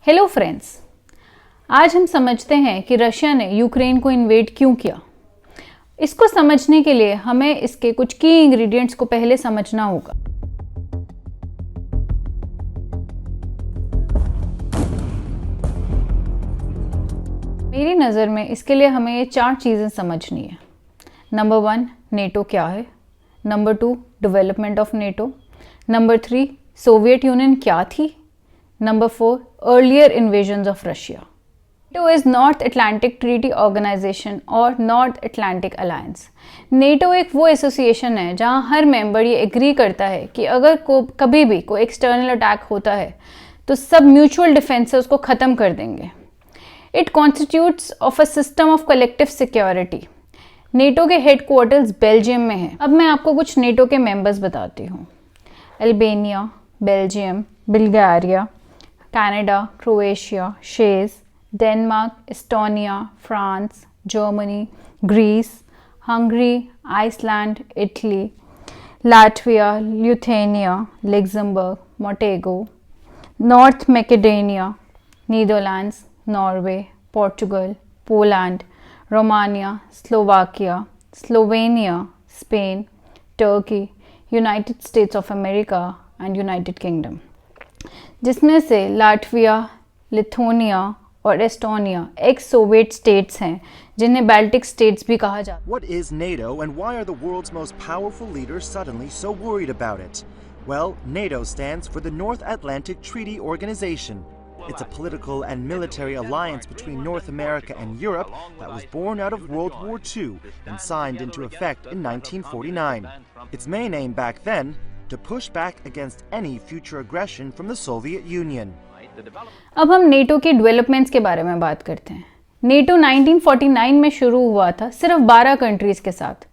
Hello friends, आज हम समझते हैं कि रशिया ने यूक्रेन को इन्वेड क्यों किया। इसको समझने के लिए हमें इसके कुछ की इंग्रेडिएंट्स को पहले समझना होगा। मेरी नज़र में इसके लिए हमें ये 4 चीज़ें समझनी है। नंबर 1, नेटो क्या है। Number 2, development of NATO. Number 3, Soviet union क्या थी। Number 4, earlier invasions of Russia. NATO is North Atlantic Treaty Organization और North Atlantic Alliance. NATO एक वो एसोसिएशन है जहाँ हर मेंबर ये एग्री करता है कि अगर कभी भी कोई एक्सटर्नल अटैक होता है तो सब म्यूचुअल डिफेंस से उसको ख़त्म कर देंगे। It constitutes of a system of collective security. NATO के हेडक्वार्टर्स बेल्जियम में है। अब मैं आपको कुछ नेटो के मेंबर्स बताती हूँ। Albania, Belgium, Bulgaria, Canada, Croatia, Czech, Denmark, Estonia, France, Germany, Greece, Hungary, Iceland, Italy, Latvia, Lithuania, Luxembourg, Montenegro, North Macedonia, Netherlands, Norway, Portugal, Poland, Romania, Slovakia, Slovenia, Spain, Turkey, United States of America and United Kingdom, जिसमें से Latvia, Lithuania और Estonia x Soviet states हैं जिन्हें Baltic states भी कहा जाता है। What is NATO and why are the world's most powerful leaders suddenly so worried about it? Well, NATO stands for the North Atlantic Treaty Organization. It's a political and military alliance between North America and Europe that was born out of World War II and signed into effect in 1949. Its main aim back then to push back against any future aggression from the Soviet Union. अब हम NATO के developments के बारे में बात करते हैं। NATO 1949 में शुरू हुआ था सिर्फ 12 कंट्रीज के साथ।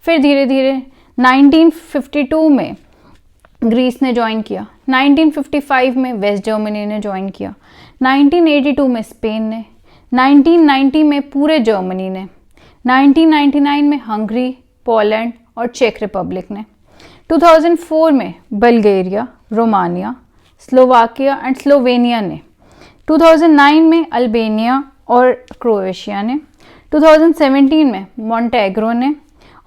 फिर धीरे धीरे 1952 में ग्रीस ने ज्वाइन किया, 1955 में वेस्ट जर्मनी ने ज्वाइन किया, 1982 में स्पेन ने, 1990 में पूरे जर्मनी ने, 1999 में हंगरी, पोलैंड और चेक रिपब्लिक ने, 2004 में Bulgaria, Romania, Slovakia and Slovenia ने, 2009 में अल्बानिया और क्रोएशिया ने, 2017 में मोंटेग्रो ने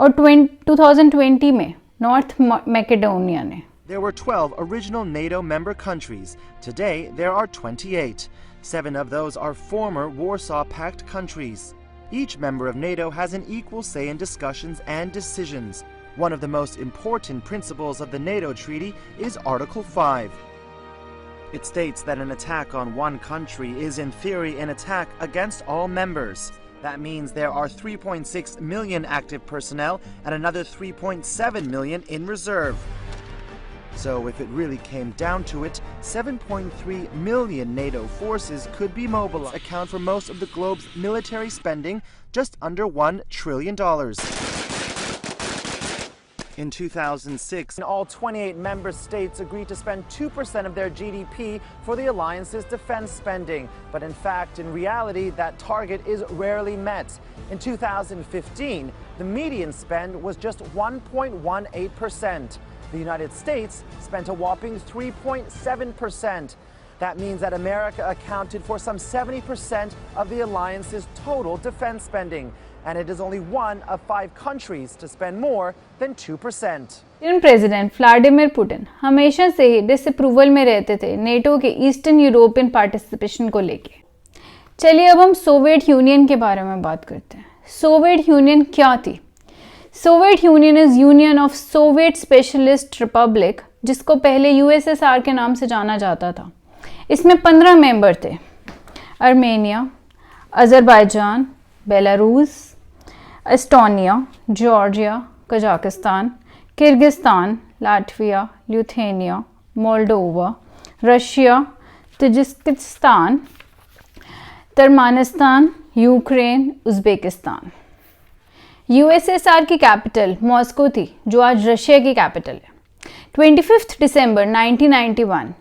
और 2020 में नॉर्थ मैकेडोनिया ने। There were 12 original NATO member countries. Today there are 28. 7 of those are former Warsaw Pact countries. Each member of NATO has an equal say in discussions and decisions. One of the most important principles of the NATO treaty is Article 5. It states that an attack on one country is in theory an attack against all members. That means there are 3.6 million active personnel and another 3.7 million in reserve. So if it really came down to it, 7.3 million NATO forces could be mobilized, account for most of the globe's military spending, just under $1 trillion. In 2006, all 28 member states agreed to spend 2% of their GDP for the alliance's defense spending. But in fact, in reality, that target is rarely met. In 2015, the median spend was just 1.18%. The United States spent a whopping 3.7%. That means that America accounted for some 70% of the alliance's total defense spending. And it is only one of 5 countries to spend more than 2%. Indian president Vladimir Putin हमेशा से ही disapproval में रहते थे NATO के eastern European participation को लेके। चलिए अब हम सोवियत यूनियन के बारे में बात करते हैं। सोवियत यूनियन क्या थी? Soviet union is union of Soviet specialist Republic, जिसको पहले यूएसएसआर के नाम से जाना जाता था। इसमें 15 मेंबर थे। Armenia, Azerbaijan, Belarus, Estonia, Georgia, Kazakhstan, Kyrgyzstan, Latvia, Lithuania, Moldova, Russia, Tajikistan, Turkmenistan, Ukraine, Uzbekistan. USSR की कैपिटल मॉस्को थी, जो आज रशिया की कैपिटल है। 25 दिसंबर 1991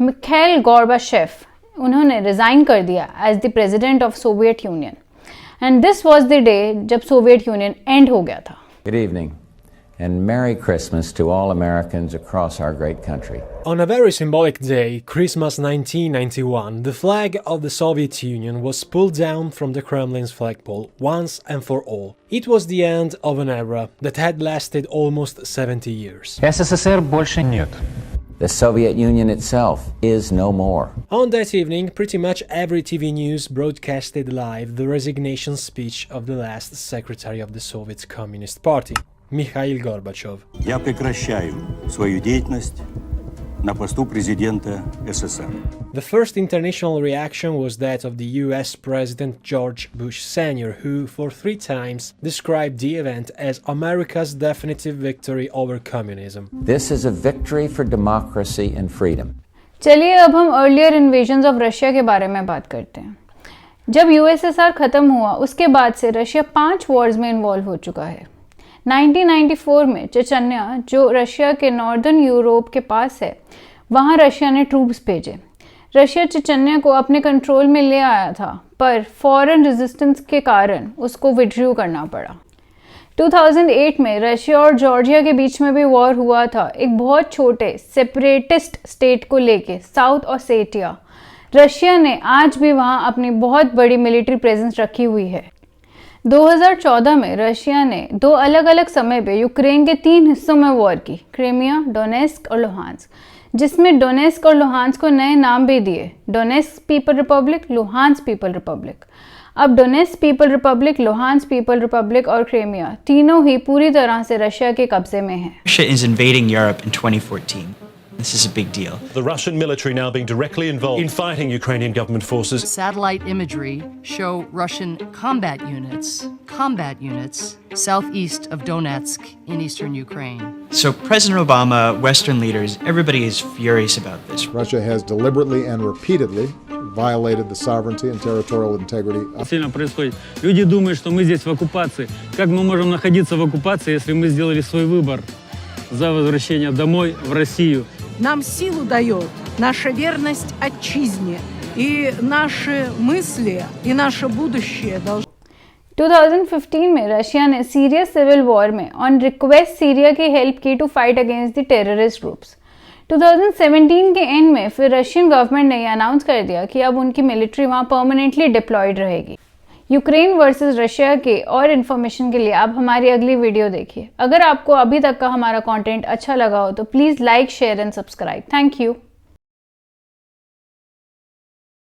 मिखाइल गोर्बाचेव उन्होंने रिज़ाइन कर दिया as the president of Soviet Union, and this was the day जब सोवियत यूनियन एंड हो गया था। Good evening. and Merry Christmas to all Americans across our great country. On a very symbolic day, Christmas 1991, the flag of the Soviet Union was pulled down from the Kremlin's flagpole once and for all. It was the end of an era that had lasted almost 70 years. СССР больше нет. The Soviet Union itself is no more. On that evening, pretty much every TV news broadcasted live the resignation speech of the last Secretary of the Soviet Communist Party, Mikhail Gorbachev. Я прекращаю свою деятельность на посту президента СССР. The first international reaction was that of the US President George Bush Sr., who for 3 times described the event as America's definitive victory over communism. This is a victory for democracy and freedom. चलिए अब हम earlier invasions of Russia के बारे में बात करते हैं। जब यूएसएसआर ख़त्म हुआ उसके बाद से रशिया 5 वॉर्स में इन्वॉल्व हो चुका है। 1994 में चेचन्या, जो रशिया के नॉर्दर्न यूरोप के पास है, वहाँ रशिया ने ट्रूप्स भेजे। रशिया चेचन्या को अपने कंट्रोल में ले आया था, पर फॉरेन रेजिस्टेंस के कारण उसको विड्रू करना पड़ा। 2008 में रशिया और जॉर्जिया के बीच में भी वॉर हुआ था, एक बहुत छोटे सेपरेटिस्ट स्टेट को लेके, साउथ ओसेटिया। रशिया ने आज भी वहाँ अपनी बहुत बड़ी मिलिट्री प्रेजेंस रखी हुई है। 2014 में रशिया ने 2 अलग अलग समय पे यूक्रेन के 3 हिस्सों में वॉर की, क्रीमिया, डोनेस्क और लुहांस्क, जिसमें डोनेस्क और लुहांस्क को नए नाम भी दिए, Donetsk people republic, Luhansk people republic. अब Donetsk people republic, Luhansk people republic और क्रीमिया तीनों ही पूरी तरह से रशिया के कब्जे में हैं। Russia is invading Europe in 2014. This is a big deal. The Russian military now being directly involved in fighting Ukrainian government forces. Satellite imagery show Russian combat units southeast of Donetsk in eastern Ukraine. So President Obama, Western leaders, everybody is furious about this. Russia has deliberately and repeatedly violated the sovereignty and territorial integrity. Сильно происходит. Люди думают, что мы здесь в оккупации. Как мы можем находиться в оккупации, если мы сделали свой выбор за возвращение домой, в Россию? Нам силу дает наша верность отчизне, и наши мысли, и наше будущее должны. 2015 में Russia ने Syria civil war में on request Syria की help की to fight against the terrorist groups. 2017 के and में फिर Russian government ने announce कर दिया कि अब उनकी मिलिट्री वहाँ परमानेंटली डिप्लॉयड रहेगी। यूक्रेन वर्सेस रशिया के और इन्फॉर्मेशन के लिए आप हमारी अगली वीडियो देखिए। अगर आपको अभी तक का हमारा कंटेंट अच्छा लगा हो तो please like, share and subscribe. Thank you.